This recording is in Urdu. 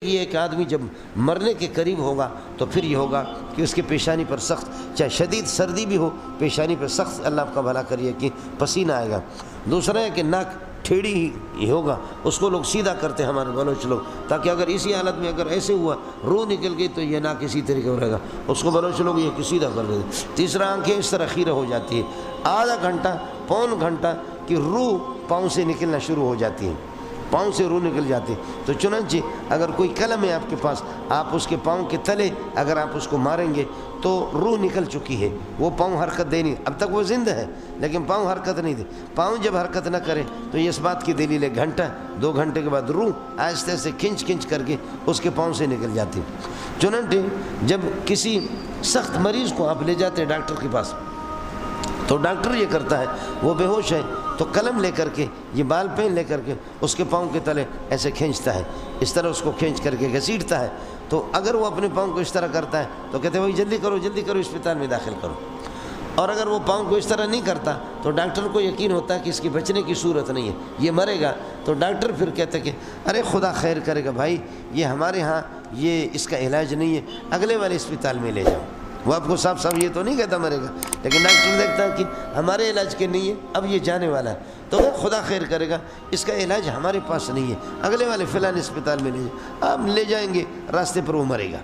یہ ایک آدمی جب مرنے کے قریب ہوگا تو پھر یہ ہوگا کہ اس کی پیشانی پر سخت، چاہے شدید سردی بھی ہو، پیشانی پر سخت اللہ آپ کا بھلا کریے کہ پسینہ آئے گا۔ دوسرا ہے کہ ناک ٹھیڑی ہی ہوگا، اس کو لوگ سیدھا کرتے ہیں ہمارے بلوچ لوگ، تاکہ اگر اسی حالت میں اگر ایسے ہوا روح نکل گئی تو یہ ناک اسی طریقے ہو رہے گا، اس کو بلوچ لوگ یہ کہ سیدھا کر دیتے۔ تیسرا آنکھیں اس طرح خیرہ ہو جاتی ہے، آدھا گھنٹہ پون گھنٹہ کی روح پاؤں سے نکلنا شروع ہو جاتی ہے، پاؤں سے روح نکل جاتی ہے۔ تو چنانچہ اگر کوئی قلم ہے آپ کے پاس، آپ اس کے پاؤں کے تلے اگر آپ اس کو ماریں گے تو روح نکل چکی ہے، وہ پاؤں حرکت دے نہیں، اب تک وہ زندہ ہے لیکن پاؤں حرکت نہیں دے۔ پاؤں جب حرکت نہ کرے تو یہ اس بات کی دلیل ہے گھنٹہ 2 گھنٹے کے بعد روح آہستہ سے کھنچ کر کے اس کے پاؤں سے نکل جاتی ہے۔ چنانچہ جب کسی سخت مریض کو آپ لے جاتے ہیں ڈاکٹر کے پاس تو ڈاکٹر یہ کرتا ہے، وہ بے ہوش ہے تو قلم لے کر کے یہ بال پین لے کر کے اس کے پاؤں کے تلے ایسے کھینچتا ہے، اس طرح اس کو کھینچ کر کے گھسیٹتا ہے۔ تو اگر وہ اپنے پاؤں کو اس طرح کرتا ہے تو کہتے ہیں بھائی جلدی کرو اسپتال میں داخل کرو، اور اگر وہ پاؤں کو اس طرح نہیں کرتا تو ڈاکٹر کو یقین ہوتا ہے کہ اس کی بچنے کی صورت نہیں ہے، یہ مرے گا، تو ڈاکٹر پھر کہتے کہ ارے خدا خیر کرے گا بھائی، یہ ہمارے ہاں یہ اس کا علاج نہیں ہے، اگلے والے اسپتال میں لے جاؤ۔ وہ آپ کو صاف یہ تو نہیں کہتا مرے گا، لیکن ڈاکٹر دیکھتا ہے کہ ہمارے علاج کے نہیں ہے، اب یہ جانے والا ہے، تو خدا خیر کرے گا، اس کا علاج ہمارے پاس نہیں ہے، اگلے والے فلاں اسپتال میں لے جائیں، آپ لے جائیں گے، راستے پر وہ مرے گا۔